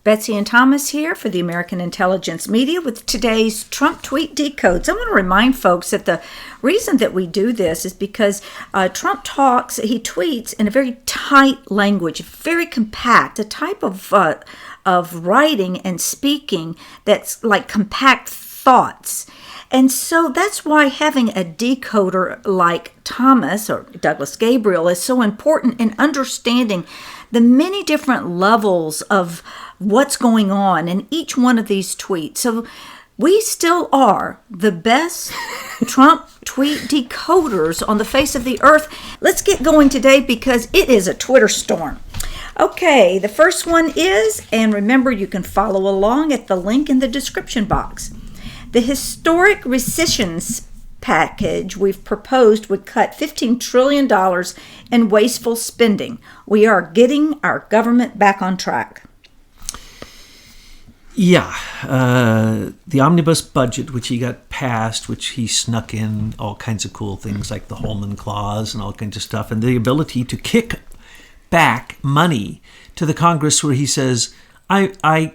Betsy and Thomas here for the American Intelligence Media with today's Trump Tweet Decodes. I want to remind folks that the reason that we do this is because Trump he tweets in a very tight language, very compact, a type of writing and speaking that's like compact thoughts. And so that's why having a decoder like Thomas or Douglas Gabriel is so important in understanding the many different levels of what's going on in each one of these tweets. So we still are the best Trump tweet decoders on the face of the earth. Let's get going today because it is a Twitter storm. Okay, the first one is, and remember you can follow along at the link in the description box. The historic rescissions package we've proposed would cut $15 trillion in wasteful spending. We are getting our government back on track. Yeah, the omnibus budget, which he got passed, which he snuck in all kinds of cool things like the Holman Clause and all kinds of stuff, and the ability to kick back money to the Congress where he says, I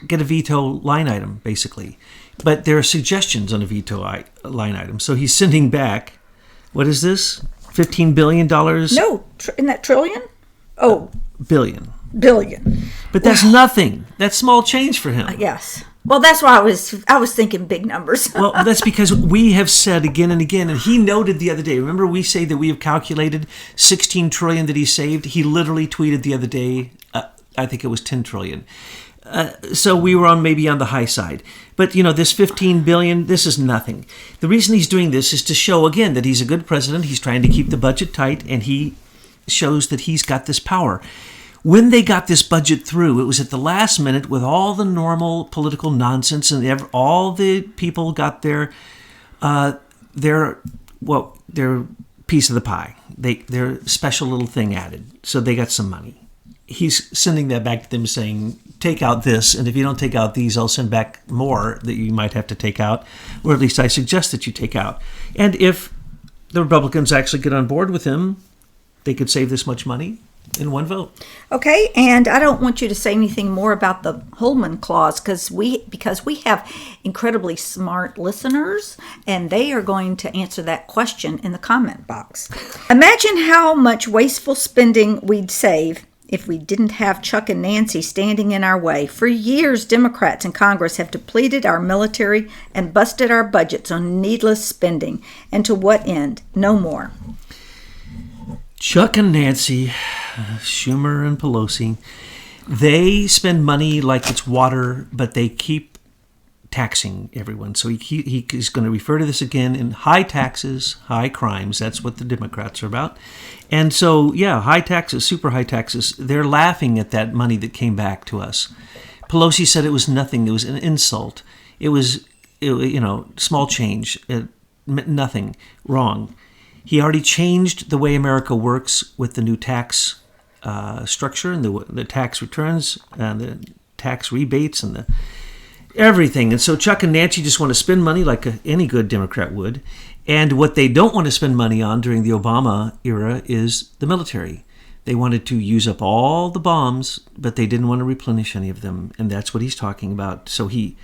get a veto line item, basically. But there are suggestions on a veto line item. So he's sending back, what is this, $15 billion? No, isn't that trillion? Oh. Billion. But that's nothing. That's small change for him. Yes. Well, that's why I was thinking big numbers. Well, that's because we have said again and again, and he noted the other day, remember we say that we have calculated $16 trillion that he saved? He literally tweeted the other day, I think it was $10 trillion. So we were maybe on the high side. But, this $15 billion, this is nothing. The reason he's doing this is to show, again, that he's a good president. He's trying to keep the budget tight, and he shows that he's got this power. When they got this budget through, it was at the last minute with all the normal political nonsense, and all the people got their piece of the pie. Their special little thing added. So they got some money. He's sending that back to them saying, take out this, and if you don't take out these, I'll send back more that you might have to take out, or at least I suggest that you take out. And if the Republicans actually get on board with him, they could save this much money in one vote. Okay, and I don't want you to say anything more about the Holman Clause because we have incredibly smart listeners, and they are going to answer that question in the comment box. Imagine how much wasteful spending we'd save if we didn't have Chuck and Nancy standing in our way. For years, Democrats in Congress have depleted our military and busted our budgets on needless spending. And to what end? No more. Chuck and Nancy, Schumer and Pelosi, they spend money like it's water, but they keep taxing everyone. So he's going to refer to this again in high taxes, high crimes. That's what the Democrats are about. And so, yeah, high taxes, super high taxes. They're laughing at that money that came back to us. Pelosi said it was nothing. It was an insult. It was small change. Nothing wrong. He already changed the way America works with the new tax structure and the tax returns and the tax rebates and everything. And so Chuck and Nancy just want to spend money like any good Democrat would. And what they don't want to spend money on during the Obama era is the military. They wanted to use up all the bombs, but they didn't want to replenish any of them. And that's what he's talking about. So he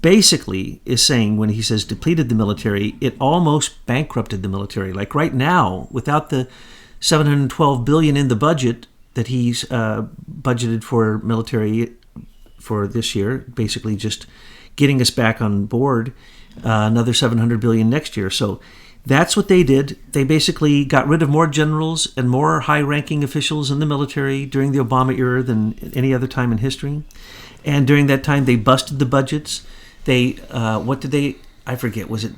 basically is saying when he says depleted the military, it almost bankrupted the military. Like right now, without the $712 billion in the budget that he's budgeted for military for this year, basically just getting us back on board, another $700 billion next year. So that's what they did. They basically got rid of more generals and more high-ranking officials in the military during the Obama era than any other time in history. And during that time, they busted the budgets. I forget, was it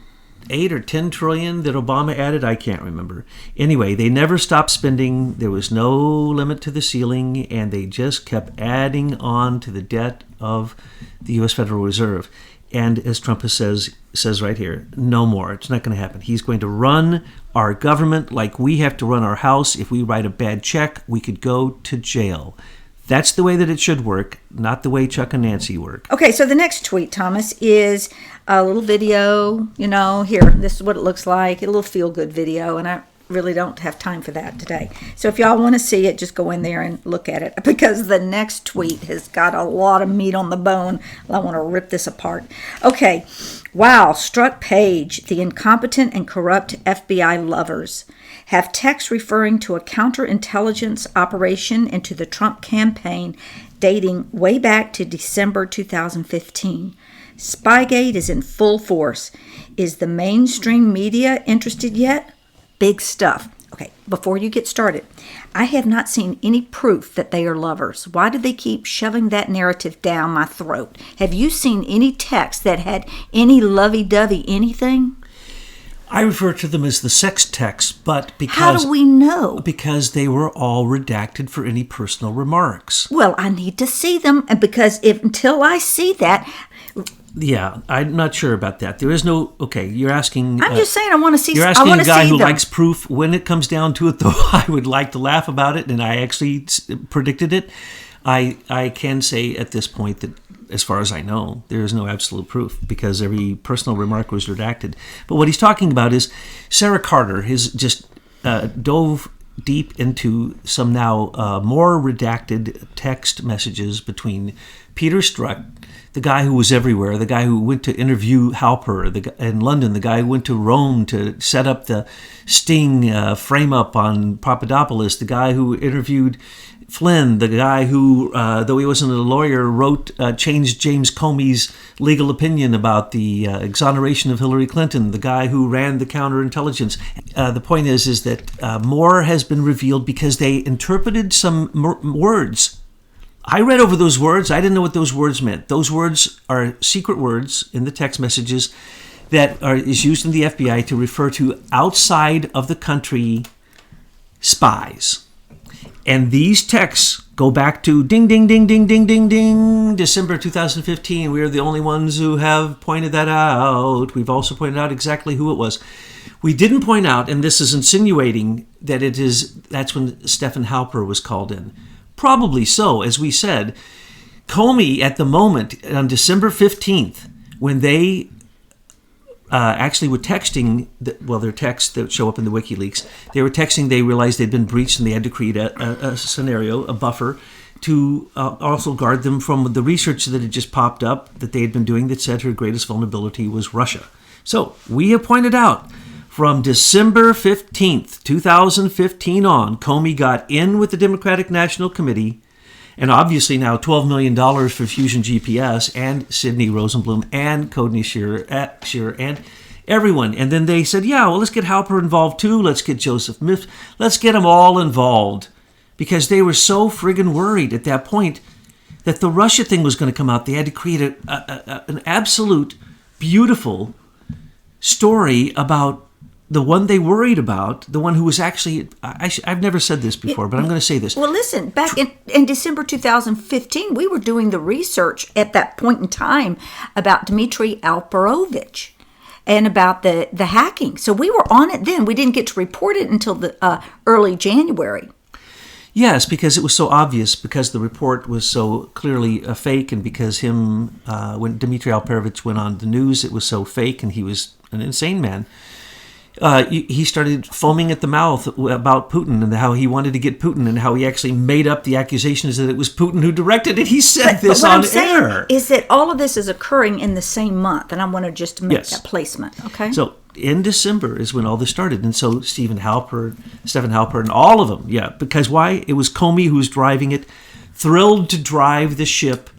8 or 10 trillion that Obama added? I can't remember. Anyway, they never stopped spending. There was no limit to the ceiling, and they just kept adding on to the debt of the U.S. Federal Reserve. And as Trump says right here, no more. It's not going to happen. He's going to run our government like we have to run our house. If we write a bad check, we could go to jail. That's the way that it should work, not the way Chuck and Nancy work. Okay, so the next tweet, Thomas, is a little video. Here, this is what it looks like, a little feel-good video. And really don't have time for that today. So if y'all want to see it, just go in there and look at it, because the next tweet has got a lot of meat on the bone. I want to rip this apart. Okay. Wow. Struck page. The incompetent and corrupt FBI lovers have texts referring to a counterintelligence operation into the Trump campaign dating way back to December 2015. Spygate is in full force. Is the mainstream media interested yet? Big stuff. Okay, before you get started, I have not seen any proof that they are lovers. Why do they keep shoving that narrative down my throat? Have you seen any text that had any lovey-dovey anything? I refer to them as the sex texts, but because... How do we know? Because they were all redacted for any personal remarks. Well, I need to see them, and because until I see that... Yeah, I'm not sure about that. There is no... Okay, you're asking... I'm just saying I want to see... You're asking a guy who them. likes proof. When it comes down to it, though, I would like to laugh about it, and I actually predicted it. I can say at this point that, as far as I know, there is no absolute proof, because every personal remark was redacted. But what he's talking about is Sarah Carter has just dove deep into some now more redacted text messages between Peter Strzok, the guy who was everywhere, the guy who went to interview Halper in London, the guy who went to Rome to set up the sting frame-up on Papadopoulos, the guy who interviewed Flynn, the guy who, though he wasn't a lawyer, changed James Comey's legal opinion about the exoneration of Hillary Clinton, the guy who ran the counterintelligence. The point is that more has been revealed because they interpreted some words. I read over those words. I didn't know what those words meant. Those words are secret words in the text messages that is used in the FBI to refer to outside of the country spies. And these texts go back to ding, ding, ding, ding, ding, ding, ding, December 2015. We are the only ones who have pointed that out. We've also pointed out exactly who it was. We didn't point out, and this is insinuating that that's when Stephen Halper was called in. Probably so. As we said, Comey at the moment, on December 15th, when they actually were texting, their texts that show up in the WikiLeaks, they were texting, they realized they'd been breached and they had to create a scenario, a buffer, to also guard them from the research that had just popped up that they had been doing that said her greatest vulnerability was Russia. So we have pointed out from December 15th, 2015 on, Comey got in with the Democratic National Committee, and obviously now $12 million for Fusion GPS and Sidney Rosenblum and Courtney Shearer and everyone. And then they said, yeah, well, let's get Halper involved too. Let's get Joseph Miff. Let's get them all involved. Because they were so friggin' worried at that point that the Russia thing was going to come out. They had to create an absolute beautiful story about the one they worried about, the one who was actually... I've never said this before, but I'm going to say this. Well, listen, back in December 2015, we were doing the research at that point in time about Dmitry Alperovich and about the hacking. So we were on it then. We didn't get to report it until the early January. Yes, because it was so obvious, because the report was so clearly a fake, and because when Dmitry Alperovich went on the news, it was so fake, and he was an insane man. He started foaming at the mouth about Putin and how he wanted to get Putin and how he actually made up the accusations that it was Putin who directed it. He said this on air. Is that all of this is occurring in the same month, and I want to just make that placement. Okay. So in December is when all this started, and so Stephen Halper, and all of them, because why? It was Comey who was driving it, thrilled to drive the ship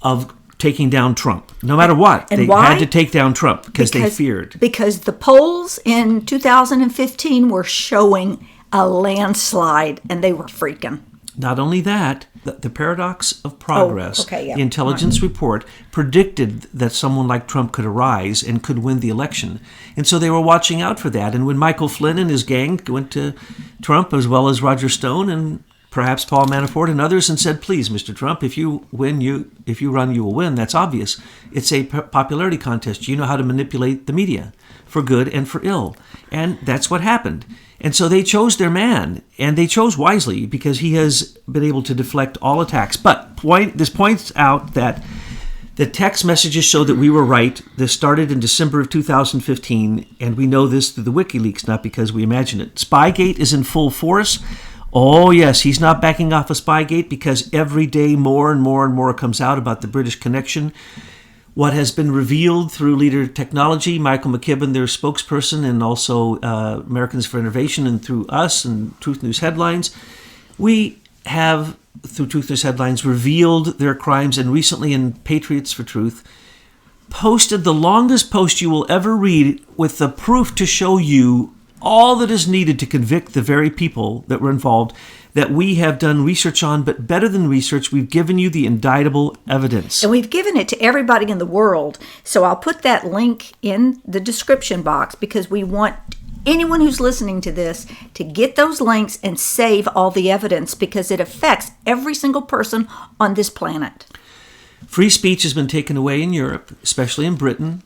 of taking down Trump. No matter what, and they why? had to take down Trump because they feared. Because the polls in 2015 were showing a landslide, and they were freaking. Not only that, the paradox of progress, the intelligence report predicted that someone like Trump could arise and could win the election. And so they were watching out for that. And when Michael Flynn and his gang went to Trump, as well as Roger Stone and perhaps Paul Manafort and others, and said, please, Mr. Trump, if you run, you will win. That's obvious. It's a popularity contest. You know how to manipulate the media for good and for ill. And that's what happened. And so they chose their man, and they chose wisely because he has been able to deflect all attacks. But this points out that The text messages show that we were right. This started in December of 2015, and we know this through the WikiLeaks, not because we imagine it. Spygate is in full force. Oh, yes, he's not backing off of Spygate because every day more and more and more comes out about the British connection. What has been revealed through Leader Technology, Michael McKibben, their spokesperson, and also Americans for Innovation, and through us and Truth News Headlines, we have, through Truth News Headlines, revealed their crimes, and recently in Patriots for Truth, posted the longest post you will ever read with the proof to show you all that is needed to convict the very people that were involved, that we have done research on, but better than research, we've given you the indictable evidence. And we've given it to everybody in the world. So I'll put that link in the description box because we want anyone who's listening to this to get those links and save all the evidence because it affects every single person on this planet. Free speech has been taken away in Europe, especially in Britain,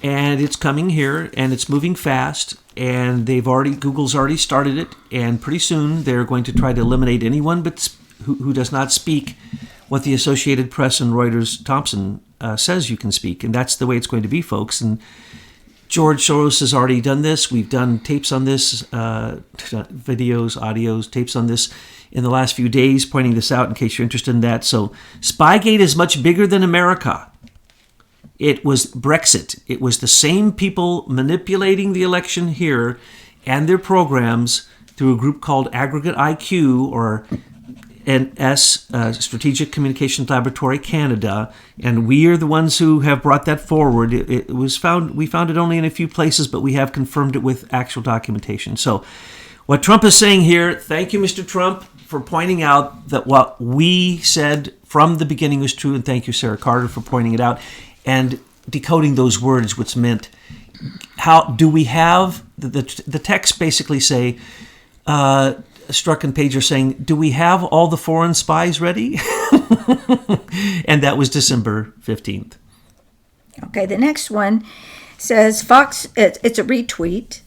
and it's coming here, and it's moving fast, and Google's already started it, and pretty soon they're going to try to eliminate anyone who does not speak what the Associated Press and Reuters Thompson says you can speak, and that's the way it's going to be, folks. And George Soros has already done this. We've done tapes on this, videos, audios, tapes on this in the last few days, pointing this out in case you're interested in that. So Spygate is much bigger than America. It was Brexit. It was the same people manipulating the election here and their programs through a group called Aggregate IQ or NS, Strategic Communications Laboratory Canada, and we are the ones who have brought that forward. It was found. We found it only in a few places, but we have confirmed it with actual documentation. So what Trump is saying here, thank you, Mr. Trump, for pointing out that what we said from the beginning was true, and thank you, Sarah Carter, for pointing it out and decoding those words, what's meant. How do we have the text basically say, Struck and Page are saying, do we have all the foreign spies ready? And that was December 15th. Okay, the next one says Fox, it's a retweet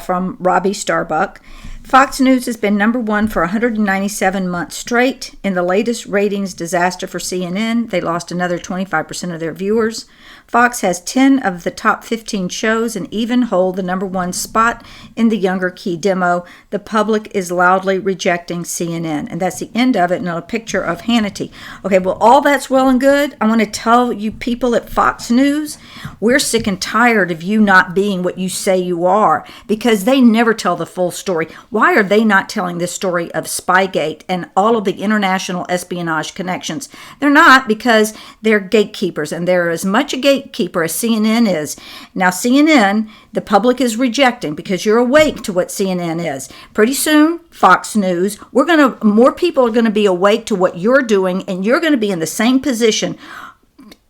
from Robbie Starbuck. Fox News has been number one for 197 months straight. In the latest ratings disaster for CNN, they lost another 25% of their viewers. Fox has 10 of the top 15 shows and even hold the number one spot in the Younger Key demo. The public is loudly rejecting CNN. And that's the end of it, and a picture of Hannity. Okay, well, all that's well and good. I want to tell you people at Fox News, we're sick and tired of you not being what you say you are, because they never tell the full story. Why are they not telling the story of Spygate and all of the international espionage connections? They're not, because they're gatekeepers, and they're as much a gatekeeper as CNN is. Now, CNN, the public is rejecting because you're awake to what CNN is. Pretty soon, Fox News, more people are going to be awake to what you're doing, and you're going to be in the same position.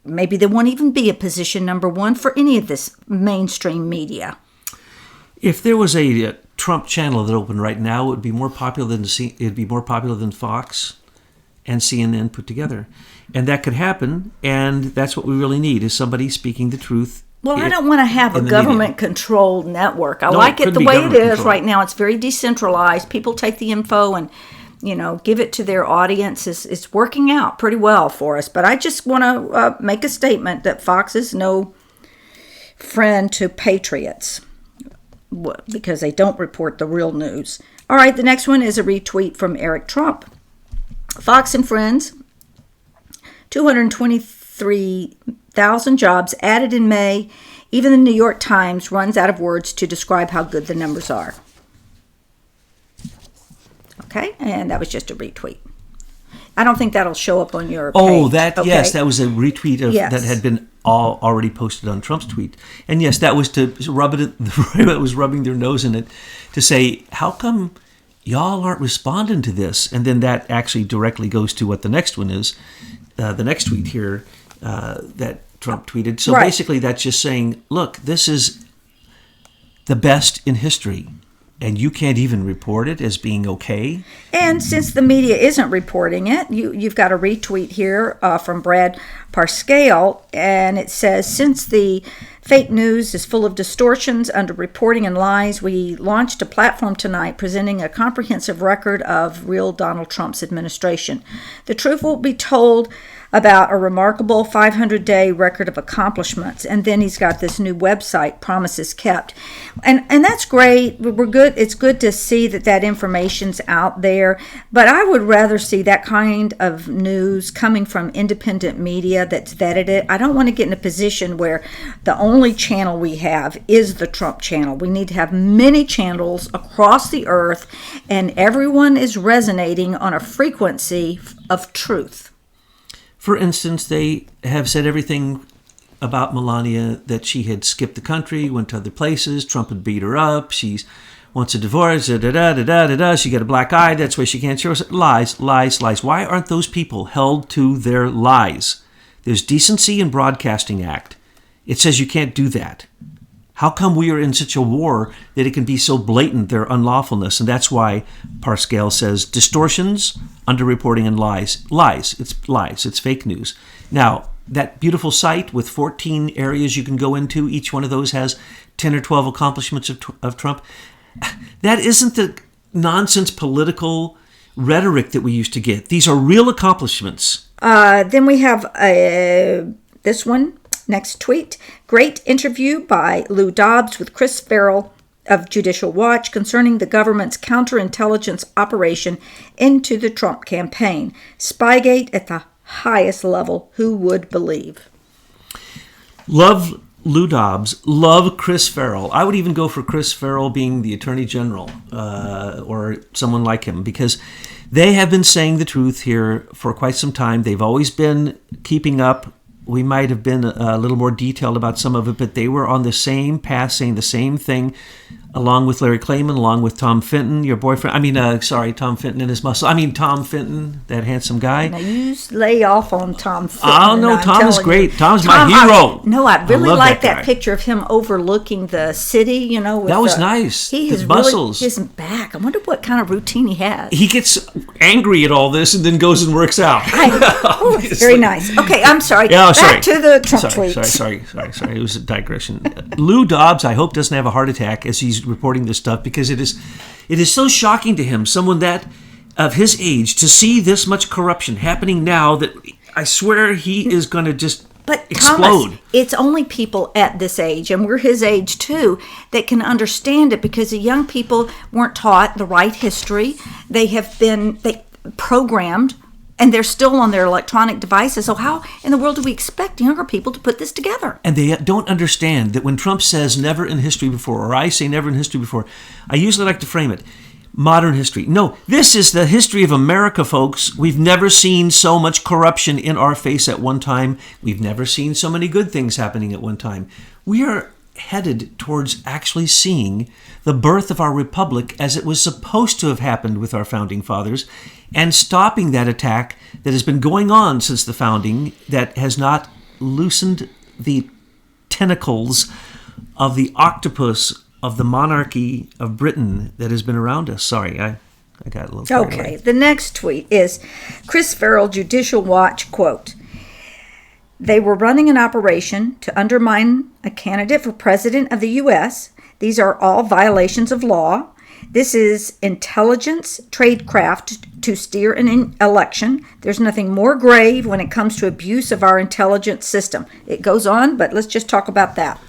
Maybe there won't even be a position number one for any of this mainstream media. If there was a Trump channel that opened right now, it would be more popular than Fox and CNN put together. And that could happen, and that's what we really need, is somebody speaking the truth. Well, I don't want to have a government-controlled network. I like it the way it is right now. It's very decentralized. People take the info and, give it to their audience. It's working out pretty well for us. But I just want to make a statement that Fox is no friend to patriots because they don't report the real news. All right, the next one is a retweet from Eric Trump. Fox and Friends, 223,000 jobs added in May. Even the New York Times runs out of words to describe how good the numbers are. Okay, and that was just a retweet. I don't think that'll show up on your page. Oh, yes, that was a retweet that had been already posted on Trump's tweet. And yes, that was to rub it. It was rubbing their nose in it to say, how come y'all aren't responding to this? And then that actually directly goes to what the next one is. The next tweet here that Trump tweeted. So basically that's just saying, look, this is the best in history, and you can't even report it as being okay. And since the media isn't reporting it, you've got a retweet here from Brad Parscale, and it says, since the fake news is full of distortions, underreporting, and lies, we launched a platform tonight presenting a comprehensive record of real Donald Trump's administration. The truth will be told about a remarkable 500-day record of accomplishments. And then he's got this new website, Promises Kept. And that's great. We're good. It's good to see that information's out there. But I would rather see that kind of news coming from independent media that's vetted it. I don't want to get in a position where the only channel we have is the Trump channel. We need to have many channels across the earth, and everyone is resonating on a frequency of truth. For instance, they have said everything about Melania, that she had skipped the country, went to other places, Trump had beat her up, she wants a divorce, she got a black eye, that's why she can't show us. Lies, lies, lies. Why aren't those people held to their lies? There's Decency in Broadcasting Act. It says you can't do that. How come we are in such a war that it can be so blatant, their unlawfulness? And that's why Parscale says distortions, underreporting, and lies. Lies. It's fake news. Now, that beautiful site with 14 areas you can go into, each one of those has 10 or 12 accomplishments of Trump. That isn't the nonsense political rhetoric that we used to get. These are real accomplishments. Then we have this one. Next tweet. Great interview by Lou Dobbs with Chris Farrell of Judicial Watch concerning the government's counterintelligence operation into the Trump campaign. Spygate at the highest level. Who would believe? Love Lou Dobbs. Love Chris Farrell. I would even go for Chris Farrell being the Attorney General or someone like him, because they have been saying the truth here for quite some time. They've always been keeping up. We might have been a little more detailed about some of it, but they were on the same path, saying the same thing, along with Larry Klayman, along with Tom Fenton, your boyfriend. Tom Fenton and his muscle. Tom Fenton, that handsome guy. Now you lay off on Tom Fenton. Oh, no, Tom is great. Tom's my hero. I really like that picture of him overlooking the city, with that was nice. His muscles. His back. I wonder what kind of routine he has. He gets angry at all this and then goes and works out. Very nice. Okay, I'm sorry. Yeah, Back to the Trump tweets. Sorry. It was a digression. Lou Dobbs, I hope, doesn't have a heart attack as he's reporting this stuff, because it is so shocking to him, someone that of his age, to see this much corruption happening now, that I swear he is going to just explode. Thomas, it's only people at this age, and we're his age too, that can understand it, because the young people weren't taught the right history. They have been programmed, and they're still on their electronic devices. So how in the world do we expect younger people to put this together? And they don't understand that when Trump says never in history before, or I say never in history before, I usually like to frame it, modern history. No, this is the history of America, folks. We've never seen so much corruption in our face at one time. We've never seen so many good things happening at one time. We are headed towards actually seeing the birth of our republic as it was supposed to have happened with our founding fathers, and stopping that attack that has been going on since the founding, that has not loosened the tentacles of the octopus of the monarchy of Britain that has been around us. Sorry, I got a little carried away. The next tweet is Chris Farrell, Judicial Watch, quote, "They were running an operation to undermine a candidate for president of the U.S. These are all violations of law. This is intelligence tradecraft to steer an election. There's nothing more grave when it comes to abuse of our intelligence system." It goes on, but let's just talk about that.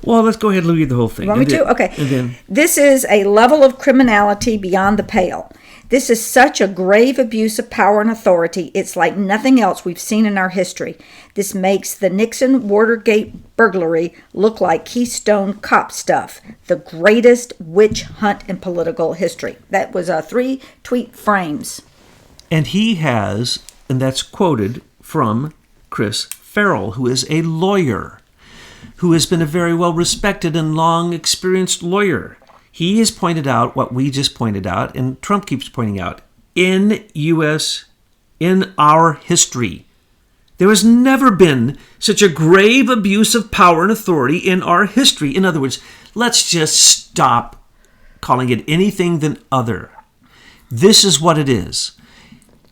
Well, let's go ahead and read the whole thing. You want me to? Okay. This is a level of criminality beyond the pale. This is such a grave abuse of power and authority. It's like nothing else we've seen in our history. This makes the Nixon Watergate burglary look like Keystone Cop stuff. The greatest witch hunt in political history. That was 3 tweet frames. And he has, and that's quoted from Chris Farrell, who is a lawyer, who has been a very well-respected and long-experienced lawyer. He has pointed out what we just pointed out, and Trump keeps pointing out, in our history, there has never been such a grave abuse of power and authority in our history. In other words, let's just stop calling it anything than other. This is what it is.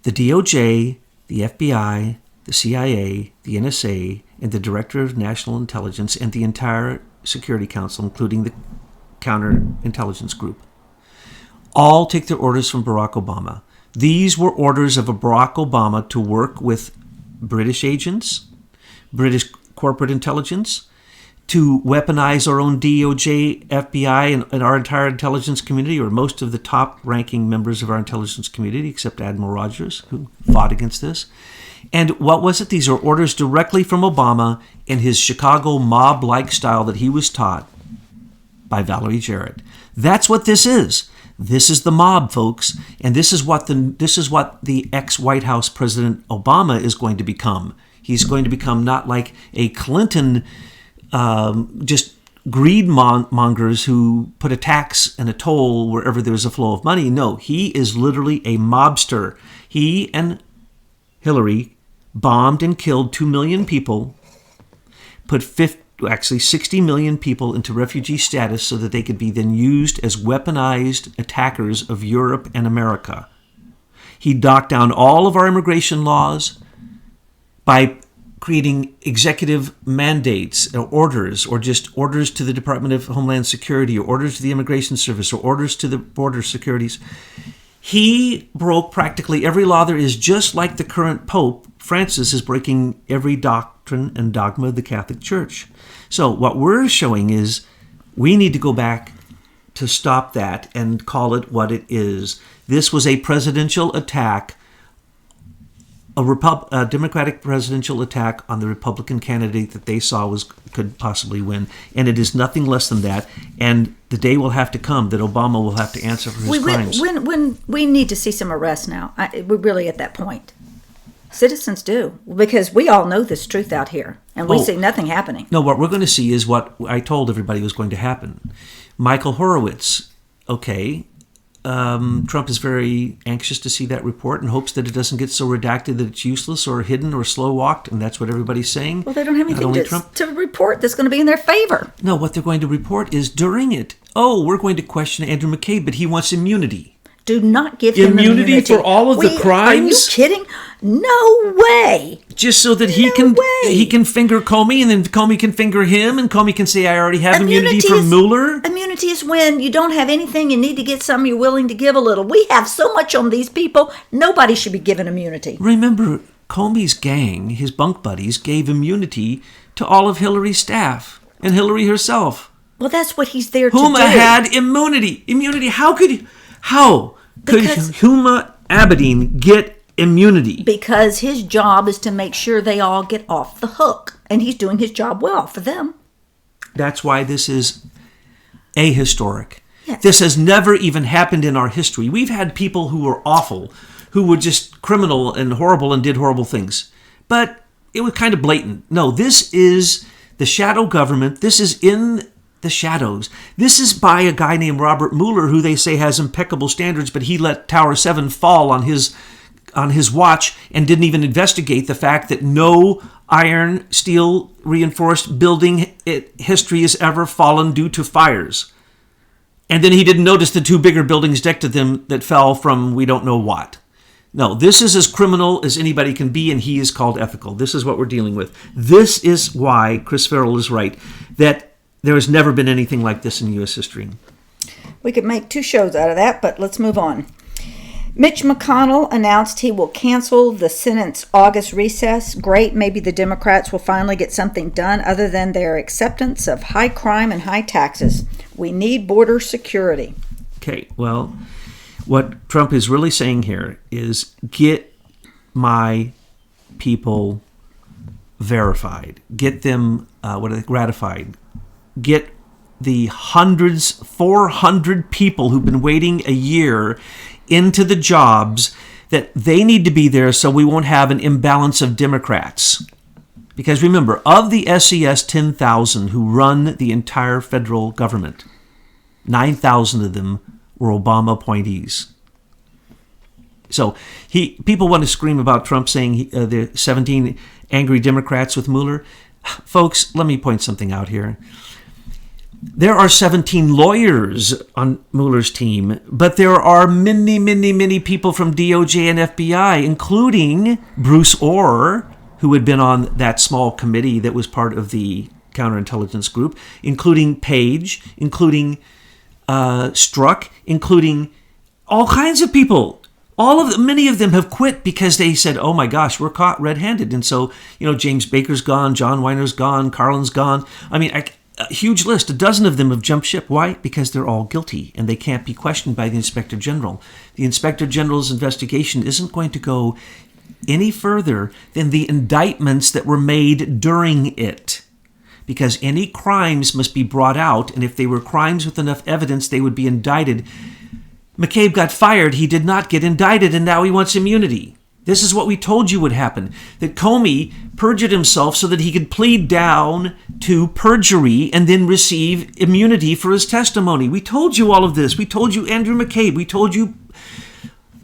The DOJ, the FBI, the CIA, the NSA, and the Director of National Intelligence, and the entire Security Council, including the Counterintelligence Group, all take their orders from Barack Obama. These were orders of Barack Obama to work with British agents, British corporate intelligence, to weaponize our own DOJ, FBI, and our entire intelligence community, or most of the top-ranking members of our intelligence community, except Admiral Rogers, who fought against this. And what was it? These are orders directly from Obama in his Chicago mob-like style that he was taught by Valerie Jarrett. That's what this is. This is the mob, folks, and this is what the ex-White House President Obama is going to become. He's going to become not like a Clinton, just greed mongers who put a tax and a toll wherever there's a flow of money. No, he is literally a mobster. He and Hillary bombed and killed 2 million people, put 60 million people into refugee status so that they could be then used as weaponized attackers of Europe and America. He knocked down all of our immigration laws by creating executive mandates or orders, or just orders to the Department of Homeland Security, or orders to the Immigration Service, or orders to the border securities. He broke practically every law there is, just like the current Pope, Francis, is breaking every doctrine and dogma of the Catholic Church. So what we're showing is we need to go back to stop that and call it what it is. This was a presidential attack, a Democratic presidential attack on the Republican candidate that they saw could possibly win. And it is nothing less than that. And the day will have to come that Obama will have to answer for his crimes. When we need to see some arrests now. We're really at that point. Citizens do, because we all know this truth out here, and we see nothing happening. No, what we're going to see is what I told everybody was going to happen. Michael Horowitz, Trump is very anxious to see that report and hopes that it doesn't get so redacted that it's useless or hidden or slow-walked, and that's what everybody's saying. Well, they don't have anything to report that's going to be in their favor. No, what they're going to report is during it, we're going to question Andrew McCabe, but he wants immunity. Do not give him immunity for all of the crimes? Are you kidding? No way. Just so that he can finger Comey, and then Comey can finger him, and Comey can say, I already have immunity from Mueller. Immunity is when you don't have anything, you need to get some, you're willing to give a little. We have so much on these people, nobody should be given immunity. Remember, Comey's gang, his bunk buddies, gave immunity to all of Hillary's staff and Hillary herself. Well, that's what he's there to do. Huma had immunity. How could Huma Abedin get immunity? Because his job is to make sure they all get off the hook. And he's doing his job well for them. That's why this is ahistoric. Yes. This has never even happened in our history. We've had people who were awful, who were just criminal and horrible and did horrible things. But it was kind of blatant. No, this is the shadow government. This is in the shadows. This is by a guy named Robert Mueller, who they say has impeccable standards, but he let Tower 7 fall on his watch and didn't even investigate the fact that no iron, steel reinforced building history has ever fallen due to fires. And then he didn't notice the 2 bigger buildings next to them that fell from we don't know what. No, this is as criminal as anybody can be, and he is called ethical. This is what we're dealing with. This is why Chris Farrell is right, that there has never been anything like this in U.S. history. We could make 2 shows out of that, but let's move on. Mitch McConnell announced he will cancel the Senate's August recess. Great, maybe the Democrats will finally get something done other than their acceptance of high crime and high taxes. We need border security. Okay, well, what Trump is really saying here is get my people verified. Get them ratified. Get the 400 people who've been waiting a year into the jobs, that they need to be there so we won't have an imbalance of Democrats. Because remember, of the SES 10,000 who run the entire federal government, 9,000 of them were Obama appointees. So people want to scream about Trump saying the 17 angry Democrats with Mueller. Folks, let me point something out here. There are 17 lawyers on Mueller's team, but there are many, many, many people from DOJ and FBI, including Bruce Orr, who had been on that small committee that was part of the counterintelligence group, including Page, including Strzok, including all kinds of people. Many of them have quit because they said, oh my gosh, we're caught red-handed. And so, James Baker's gone, John Weiner's gone, Carlin's gone. I mean, a huge list. A dozen of them have jumped ship. Why? Because they're all guilty and they can't be questioned by the Inspector General. The Inspector General's investigation isn't going to go any further than the indictments that were made during it. Because any crimes must be brought out, and if they were crimes with enough evidence, they would be indicted. McCabe got fired. He did not get indicted, and now he wants immunity. This is what we told you would happen, that Comey perjured himself so that he could plead down to perjury and then receive immunity for his testimony. We told you all of this. We told you Andrew McCabe. We told you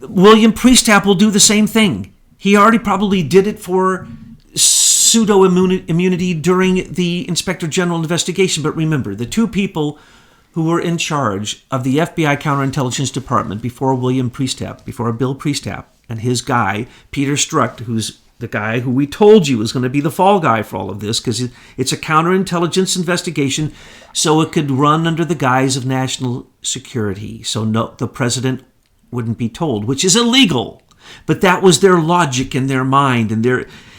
William Priestap will do the same thing. He already probably did it for pseudo-immunity during the Inspector General investigation. But remember, the two people who were in charge of the FBI Counterintelligence Department before William Priestap, before Bill Priestap, and his guy, Peter Strzok, who's the guy who we told you was going to be the fall guy for all of this, because it's a counterintelligence investigation, so it could run under the guise of national security. So no, the president wouldn't be told, which is illegal. But that was their logic in their mind, and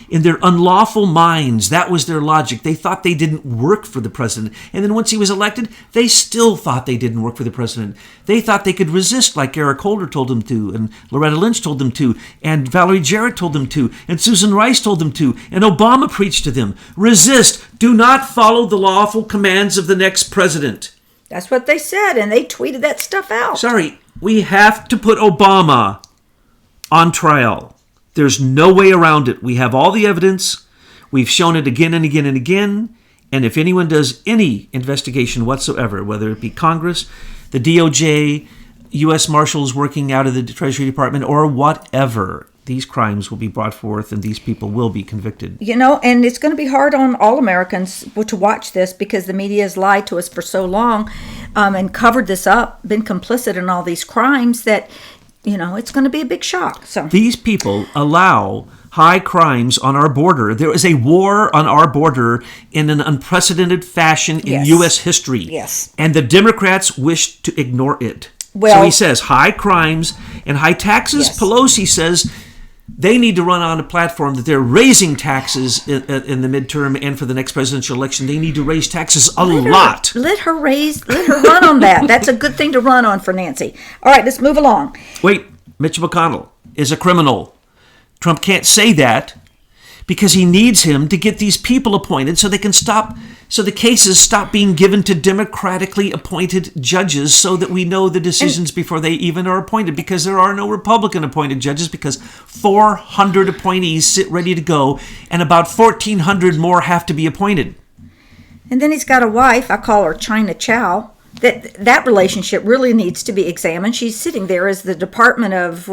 in their unlawful minds, that was their logic. They thought they didn't work for the president. And then once he was elected, they still thought they didn't work for the president. They thought they could resist like Eric Holder told them to, and Loretta Lynch told them to, and Valerie Jarrett told them to, and Susan Rice told them to, and Obama preached to them. Resist. Do not follow the lawful commands of the next president. That's what they said, and they tweeted that stuff out. Sorry, we have to put Obama on trial. There's no way around it. We have all the evidence. We've shown it again and again and again. And if anyone does any investigation whatsoever, whether it be Congress, the DOJ, U.S. Marshals working out of the Treasury Department, or whatever, these crimes will be brought forth and these people will be convicted. And it's going to be hard on all Americans to watch this because the media has lied to us for so long and covered this up, been complicit in all these crimes that it's going to be a big shock. So these people allow high crimes on our border. There is a war on our border in an unprecedented fashion in U.S. history. Yes. And the Democrats wish to ignore it. Well, so he says high crimes and high taxes. Yes. Pelosi says they need to run on a platform that they're raising taxes in the midterm and for the next presidential election. They need to raise taxes a lot. Let her run on that. That's a good thing to run on for Nancy. All right, let's move along. Wait, Mitch McConnell is a criminal. Trump can't say that because he needs him to get these people appointed so they can stop, so the cases stop being given to democratically appointed judges so that we know the decisions before they even are appointed, because there are no Republican appointed judges, because 400 appointees sit ready to go and about 1,400 more have to be appointed. And then he's got a wife, I call her China Chow. That relationship really needs to be examined. She's sitting there as the Department of,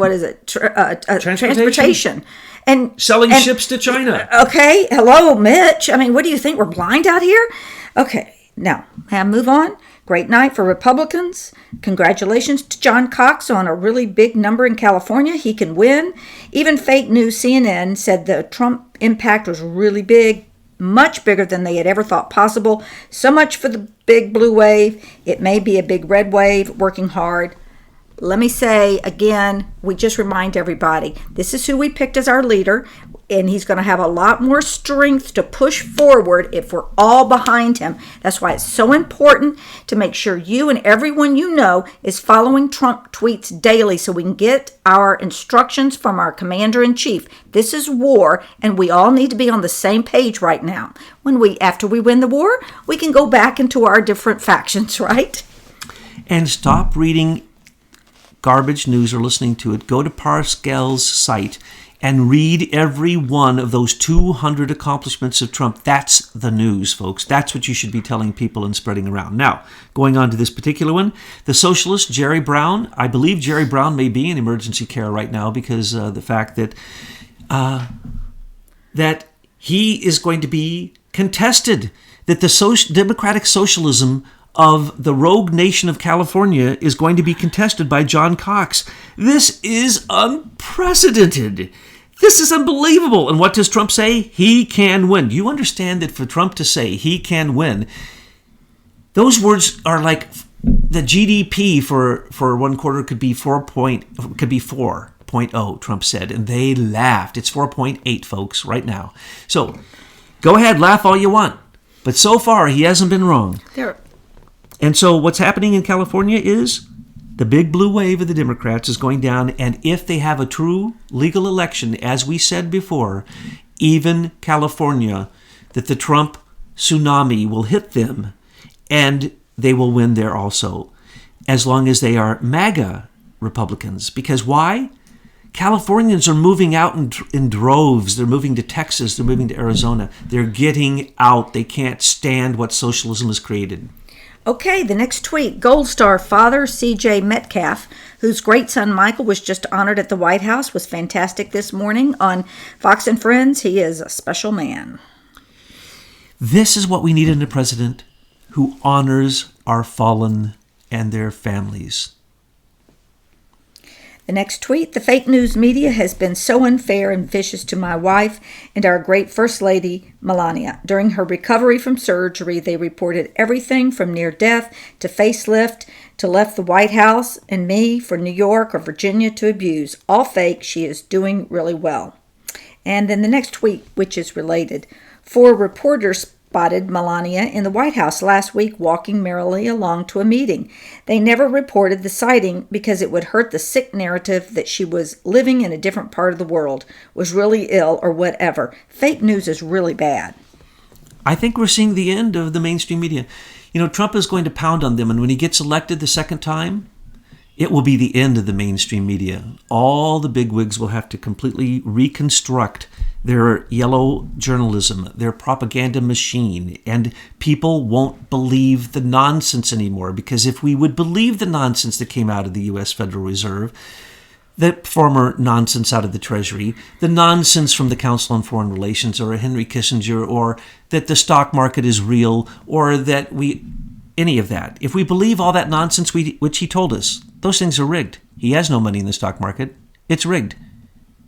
Transportation. And selling ships to China. Okay, hello, Mitch. I mean, what do you think? We're blind out here? Okay, now, move on. Great night for Republicans. Congratulations to John Cox on a really big number in California. He can win. Even fake news CNN said the Trump impact was really big, much bigger than they had ever thought possible. So much for the big blue wave. It may be a big red wave, working hard. Let me say again, we just remind everybody, this is who we picked as our leader, and he's going to have a lot more strength to push forward if we're all behind him. That's why it's so important to make sure you and everyone you know is following Trump tweets daily so we can get our instructions from our commander-in-chief. This is war, and we all need to be on the same page right now. After we win the war, we can go back into our different factions, right? And stop reading garbage news or listening to it. Go to Parscale's site and read every one of those 200 accomplishments of Trump. That's the news, folks. That's what you should be telling people and spreading around. Now, going on to this particular one, the socialist Jerry Brown. I believe Jerry Brown may be in emergency care right now because the fact that that he is going to be contested, that the democratic socialism of the rogue nation of California is going to be contested by John Cox. This is unprecedented. This is unbelievable. And what does Trump say? He can win. Do you understand that for Trump to say he can win, those words are like the GDP for one quarter could be 4. 5.0, Trump said, and they laughed. It's 4.8, folks, right now. So go ahead, laugh all you want. But so far, he hasn't been wrong. And so what's happening in California is the big blue wave of the Democrats is going down, and if they have a true legal election, as we said before, even California, that the Trump tsunami will hit them, and they will win there also, as long as they are MAGA Republicans. Because why? Californians are moving out in droves. They're moving to Texas. They're moving to Arizona. They're getting out. They can't stand what socialism has created. Okay, the next tweet. Gold Star father C.J. Metcalf, whose great son Michael was just honored at the White House, was fantastic this morning on Fox and Friends. He is a special man. This is what we need in a president who honors our fallen and their families. The next tweet. The fake news media has been so unfair and vicious to my wife and our great First Lady, Melania. During her recovery from surgery, they reported everything from near death to facelift to left the White House and me for New York or Virginia to abuse. All fake. She is doing really well. And then the next tweet, which is related. 4 reporters spotted Melania in the White House last week walking merrily along to a meeting. They never reported the sighting because it would hurt the sick narrative that she was living in a different part of the world, was really ill, or whatever. Fake news is really bad. I think we're seeing the end of the mainstream media. You know, Trump is going to pound on them, and when he gets elected the second time, it will be the end of the mainstream media. All the bigwigs will have to completely reconstruct their yellow journalism, their propaganda machine, and people won't believe the nonsense anymore. Because if we would believe the nonsense that came out of the U.S. Federal Reserve, the former nonsense out of the Treasury, the nonsense from the Council on Foreign Relations or Henry Kissinger, or that the stock market is real, or that any of that. If we believe all that nonsense which he told us, those things are rigged. He has no money in the stock market. It's rigged.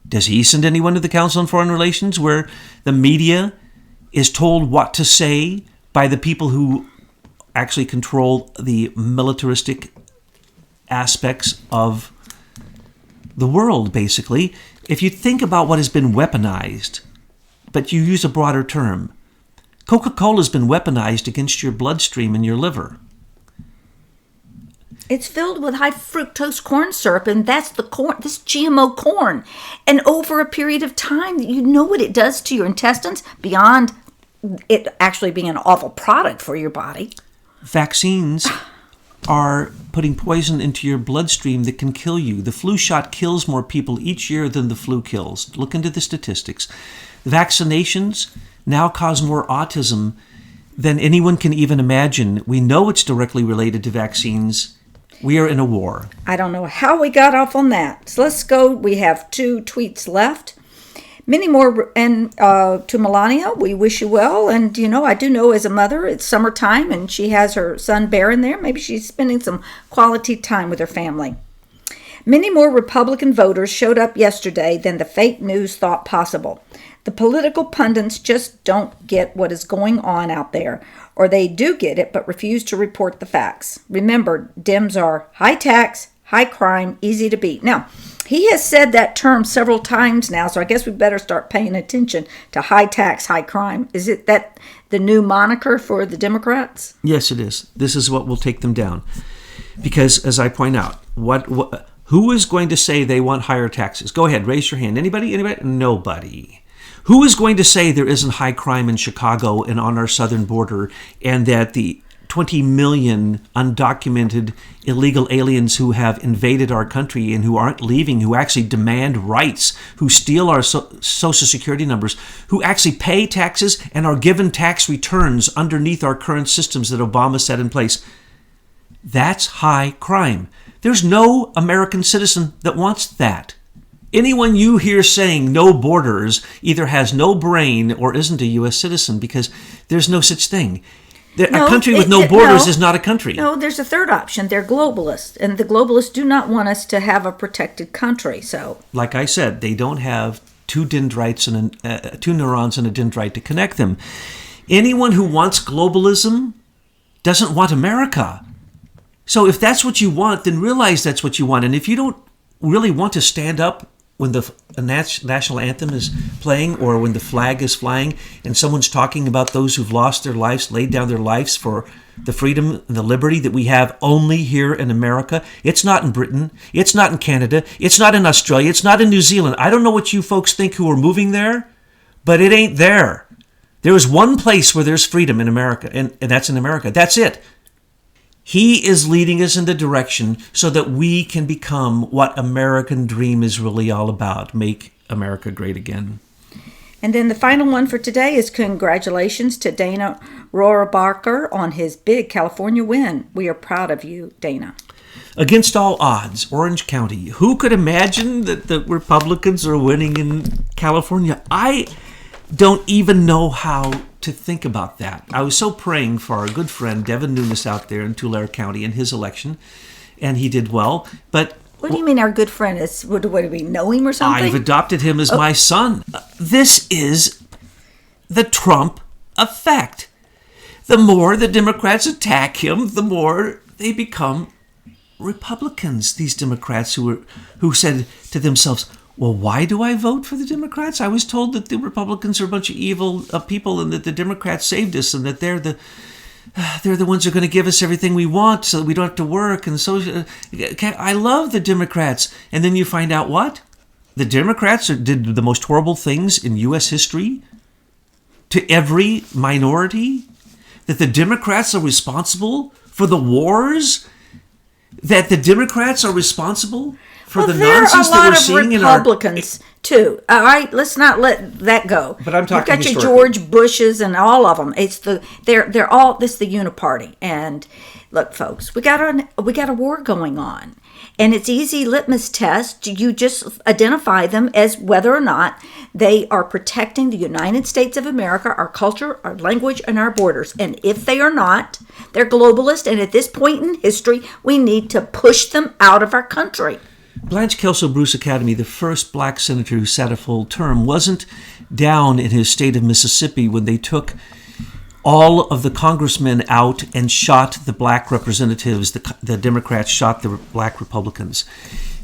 Does he send anyone to the Council on Foreign Relations where the media is told what to say by the people who actually control the militaristic aspects of the world, basically? If you think about what has been weaponized, but you use a broader term, Coca-Cola has been weaponized against your bloodstream and your liver. It's filled with high fructose corn syrup, and that's the corn, this GMO corn. And over a period of time, you know what it does to your intestines beyond it actually being an awful product for your body. Vaccines are putting poison into your bloodstream that can kill you. The flu shot kills more people each year than the flu kills. Look into the statistics. Vaccinations now cause more autism than anyone can even imagine. We know it's directly related to vaccines. We are in a war. I don't know how we got off on that. So let's go. We have 2 tweets left. Many more. And to Melania, we wish you well. And, you know, I do know as a mother, it's summertime and she has her son Barron there. Maybe she's spending some quality time with her family. Many more Republican voters showed up yesterday than the fake news thought possible. The political pundits just don't get what is going on out there, or they do get it but refuse to report the facts. Remember, Dems are high tax, high crime, easy to beat. Now, he has said that term several times now, so I guess we better start paying attention to high tax, high crime. Is it that the new moniker for the Democrats? Yes, it is. This is what will take them down. Because, as I point out, who is going to say they want higher taxes? Go ahead, raise your hand. Anybody? Anybody? Nobody. Who is going to say there isn't high crime in Chicago and on our southern border, and that the 20 million undocumented illegal aliens who have invaded our country and who aren't leaving, who actually demand rights, who steal our social security numbers, who actually pay taxes and are given tax returns underneath our current systems that Obama set in place? That's high crime. There's no American citizen that wants that. Anyone you hear saying no borders either has no brain or isn't a U.S. citizen, because there's no such thing. A country with no borders is not a country. No, there's a third option. They're globalists, and the globalists do not want us to have a protected country. So, like I said, they don't have two neurons and a dendrite to connect them. Anyone who wants globalism doesn't want America. So if that's what you want, then realize that's what you want. And if you don't really want to stand up when the national anthem is playing or when the flag is flying and someone's talking about those who've lost their lives, laid down their lives for the freedom and the liberty that we have only here in America. It's not in Britain. It's not in Canada. It's not in Australia. It's not in New Zealand. I don't know what you folks think who are moving there, but it ain't there. There is one place where there's freedom in America, and that's in America. That's it. He is leading us in the direction so that we can become what American dream is really all about. Make America great again. And then the final one for today is congratulations to Dana Rohrabacher on his big California win. We are proud of you, Dana. Against all odds, Orange County. Who could imagine that the Republicans are winning in California? I don't even know how to think about that. I was so praying for our good friend Devin Nunes out there in Tulare County in his election, and he did well. But what do you mean our good friend is? What do we know him or something? I've adopted him as my son. This is the Trump effect. The more the Democrats attack him, the more they become Republicans. These Democrats who said to themselves, well, why do I vote for the Democrats? I was told that the Republicans are a bunch of evil people and that the Democrats saved us and that they're the ones who are going to give us everything we want so that we don't have to work. And so I love the Democrats. And then you find out what? The Democrats did the most horrible things in U.S. history to every minority. That the Democrats are responsible for the wars. That the Democrats are responsible for the nonsense that we're seeing in our... There are a lot of Republicans, too. All right, let's not let that go. But I'm talking You've got your George Bushes and all of them. They're all this the uniparty. And look, folks, we got a war going on, and it's easy litmus test. You just identify them as whether or not they are protecting the United States of America, our culture, our language, and our borders. And if they are not, they're globalist. And at this point in history, we need to push them out of our country. Blanche Kelso Bruce Academy, the first black senator who sat a full term, wasn't down in his state of Mississippi when they took all of the congressmen out and shot the black representatives. The Democrats shot the black Republicans.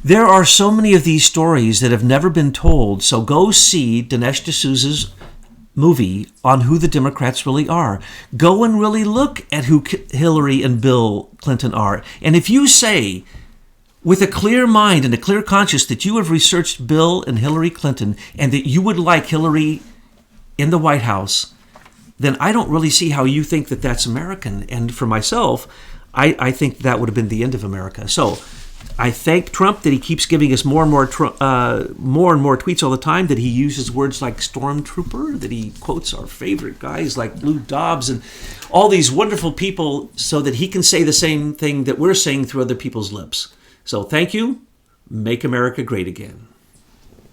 There are so many of these stories that have never been told, so go see Dinesh D'Souza's movie on who the Democrats really are. Go and really look at who Hillary and Bill Clinton are. And if you say, with a clear mind and a clear conscience, that you have researched Bill and Hillary Clinton and that you would like Hillary in the White House, then I don't really see how you think that that's American. And for myself, I think that would have been the end of America. So I thank Trump that he keeps giving us more and more tweets all the time, that he uses words like stormtrooper, that he quotes our favorite guys like Lou Dobbs and all these wonderful people so that he can say the same thing that we're saying through other people's lips. So thank you. Make America great again.